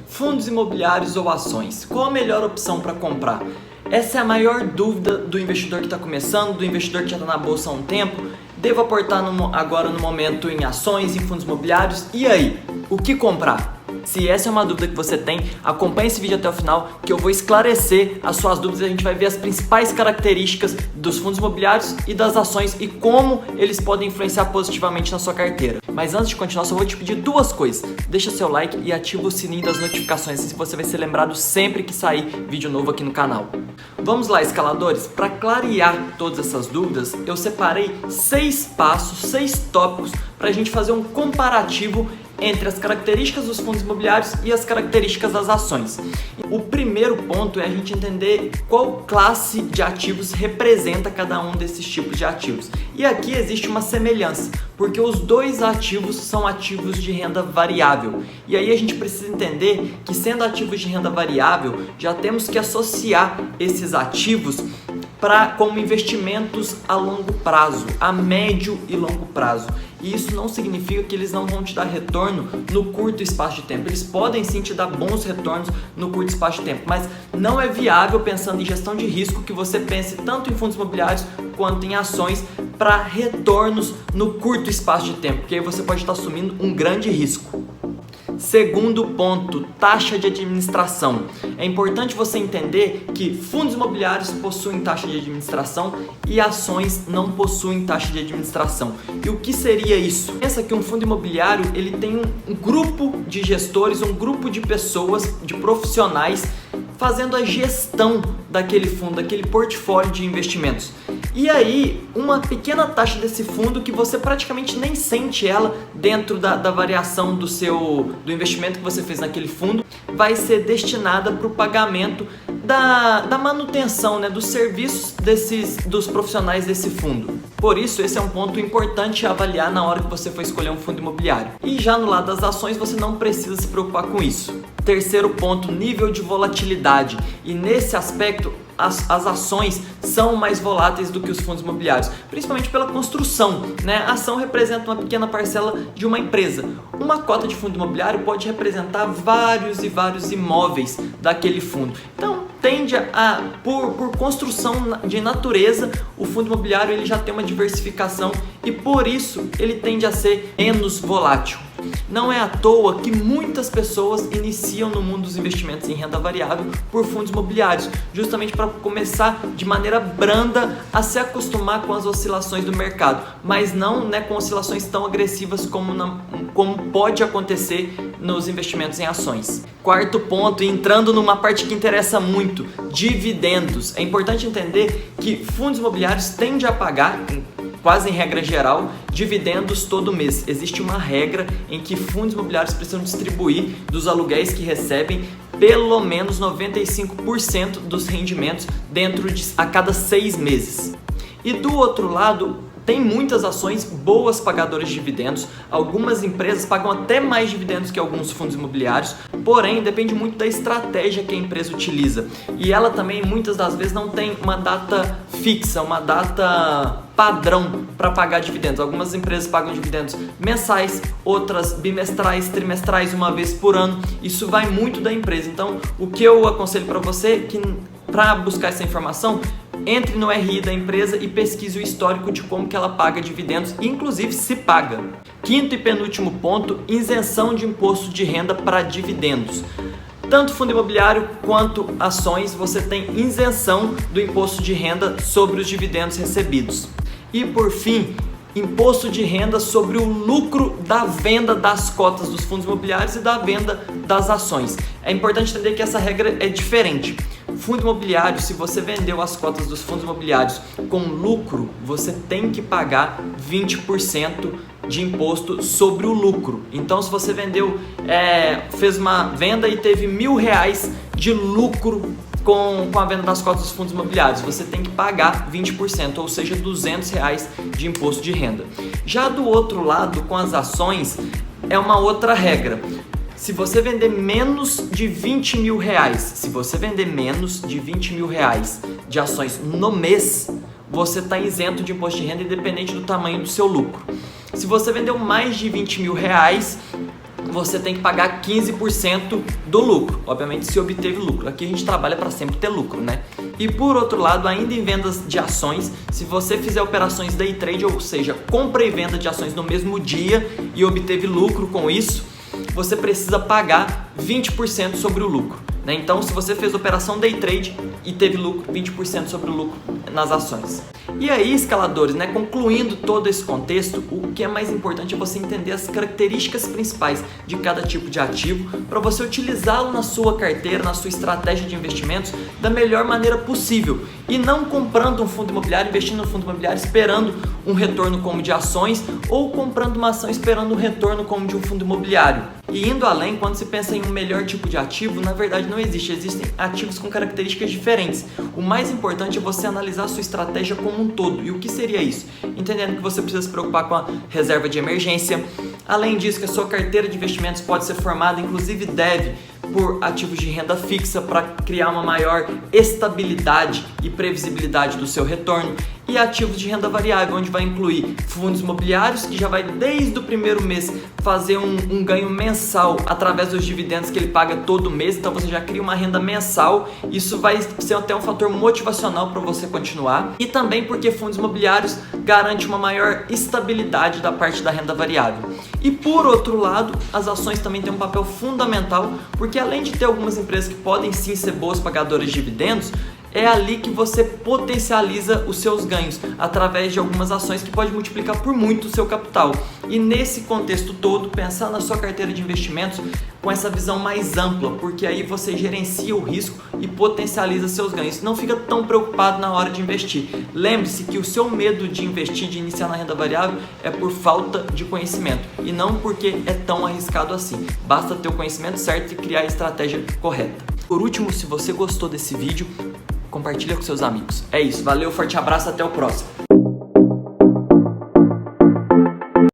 Fundos imobiliários ou ações, qual a melhor opção para comprar? Essa é a maior dúvida do investidor que está começando, do investidor que já está na bolsa há um tempo. Devo aportar agora no momento em ações, em fundos imobiliários? E aí, o que comprar? Se essa é uma dúvida que você tem, acompanhe esse vídeo até o final que eu vou esclarecer as suas dúvidas. A gente vai ver as principais características dos fundos imobiliários e das ações e como eles podem influenciar positivamente na sua carteira. Mas antes de continuar, só vou te pedir duas coisas. Deixa seu like e ativa o sininho das notificações, assim você vai ser lembrado sempre que sair vídeo novo aqui no canal. Vamos lá, escaladores. Para clarear todas essas dúvidas, eu separei 6 passos, 6 tópicos para a gente fazer um comparativo entre as características dos fundos imobiliários e as características das ações. O primeiro ponto é a gente entender qual classe de ativos representa cada um desses tipos de ativos. E aqui existe uma semelhança, porque os dois ativos são ativos de renda variável. E aí a gente precisa entender que, sendo ativos de renda variável, já temos que associar esses ativos como investimentos a longo prazo, a médio e longo prazo. E isso não significa que eles não vão te dar retorno no curto espaço de tempo. Eles podem sim te dar bons retornos no curto espaço de tempo, mas não é viável, pensando em gestão de risco, que você pense tanto em fundos imobiliários quanto em ações para retornos no curto espaço de tempo, porque aí você pode estar assumindo um grande risco. Segundo ponto, taxa de administração. É importante você entender que fundos imobiliários possuem taxa de administração e ações não possuem taxa de administração. E o que seria isso? Pensa que um fundo imobiliário ele tem um grupo de gestores, um grupo de pessoas, de profissionais fazendo a gestão daquele fundo, daquele portfólio de investimentos. E aí, uma pequena taxa desse fundo que você praticamente nem sente ela dentro da variação do investimento que você fez naquele fundo, vai ser destinada para o pagamento da manutenção, dos serviços dos profissionais desse fundo. Por isso, esse é um ponto importante a avaliar na hora que você for escolher um fundo imobiliário. E já no lado das ações, você não precisa se preocupar com isso. Terceiro ponto, nível de volatilidade. E nesse aspecto, as ações são mais voláteis do que os fundos imobiliários, principalmente pela construção, A ação representa uma pequena parcela de uma empresa. Uma cota de fundo imobiliário pode representar vários e vários imóveis daquele fundo. Então, tende por construção de natureza, o fundo imobiliário ele já tem uma diversificação e por isso ele tende a ser menos volátil. Não é à toa que muitas pessoas iniciam no mundo dos investimentos em renda variável por fundos imobiliários, justamente para começar de maneira branda a se acostumar com as oscilações do mercado, mas não com oscilações tão agressivas como pode acontecer nos investimentos em ações. Quarto ponto, entrando numa parte que interessa muito, dividendos. É importante entender que fundos imobiliários tendem a pagar, quase em regra geral, dividendos todo mês. Existe uma regra em que fundos imobiliários precisam distribuir dos aluguéis que recebem pelo menos 95% dos rendimentos a cada 6 meses. E do outro lado, tem muitas ações boas pagadoras de dividendos, algumas empresas pagam até mais dividendos que alguns fundos imobiliários, porém depende muito da estratégia que a empresa utiliza. E ela também muitas das vezes não tem uma data fixa, uma data padrão para pagar dividendos. Algumas empresas pagam dividendos mensais, outras bimestrais, trimestrais, uma vez por ano. Isso vai muito da empresa. Então, o que eu aconselho para você é que, para buscar essa informação, entre no RI da empresa e pesquise o histórico de como que ela paga dividendos, inclusive se paga. Quinto e penúltimo ponto, isenção de imposto de renda para dividendos. Tanto fundo imobiliário quanto ações, você tem isenção do imposto de renda sobre os dividendos recebidos. E por fim, imposto de renda sobre o lucro da venda das cotas dos fundos imobiliários e da venda das ações. É importante entender que essa regra é diferente. Fundo imobiliário, se você vendeu as cotas dos fundos imobiliários com lucro, você tem que pagar 20% de imposto sobre o lucro. Então, se você fez uma venda e teve R$1.000 de lucro com a venda das cotas dos fundos imobiliários, você tem que pagar 20%, ou seja, R$200 de imposto de renda. Já do outro lado, com as ações, é uma outra regra. Se você vender menos de R$20.000, se você vender menos de R$20.000 de ações no mês, você está isento de imposto de renda independente do tamanho do seu lucro. Se você vendeu mais de R$20.000, você tem que pagar 15% do lucro, obviamente se obteve lucro. Aqui a gente trabalha para sempre ter lucro, né? E por outro lado, ainda em vendas de ações, se você fizer operações day trade, ou seja, compra e venda de ações no mesmo dia e obteve lucro com isso, você precisa pagar 20% sobre o lucro, né? Então, se você fez operação day trade e teve lucro, 20% sobre o lucro nas ações. E aí, escaladores, né, concluindo todo esse contexto, o que é mais importante é você entender as características principais de cada tipo de ativo para você utilizá-lo na sua carteira, na sua estratégia de investimentos da melhor maneira possível e não comprando um fundo imobiliário, investindo no fundo imobiliário esperando um retorno como de ações ou comprando uma ação esperando um retorno como de um fundo imobiliário. E indo além, quando se pensa em um melhor tipo de ativo, na verdade não existe, existem ativos com características diferentes. O mais importante é você analisar a sua estratégia como um todo. E o que seria isso? Entendendo que você precisa se preocupar com a reserva de emergência. Além disso, que a sua carteira de investimentos pode ser formada, inclusive deve, por ativos de renda fixa para criar uma maior estabilidade e previsibilidade do seu retorno, e ativos de renda variável, onde vai incluir fundos imobiliários, que já vai desde o primeiro mês fazer um ganho mensal através dos dividendos que ele paga todo mês, então você já cria uma renda mensal, isso vai ser até um fator motivacional para você continuar, e também porque fundos imobiliários garante uma maior estabilidade da parte da renda variável. E por outro lado, as ações também têm um papel fundamental, porque além de ter algumas empresas que podem sim ser boas pagadoras de dividendos, é ali que você potencializa os seus ganhos através de algumas ações que pode multiplicar por muito o seu capital. E nesse contexto todo, pensar na sua carteira de investimentos com essa visão mais ampla, porque aí você gerencia o risco e potencializa seus ganhos. Não fica tão preocupado na hora de investir. Lembre-se que o seu medo de investir, de iniciar na renda variável, é por falta de conhecimento e não porque é tão arriscado assim. Basta ter o conhecimento certo e criar a estratégia correta. Por último, se você gostou desse vídeo, compartilha com seus amigos. É isso, valeu, forte abraço, até o próximo.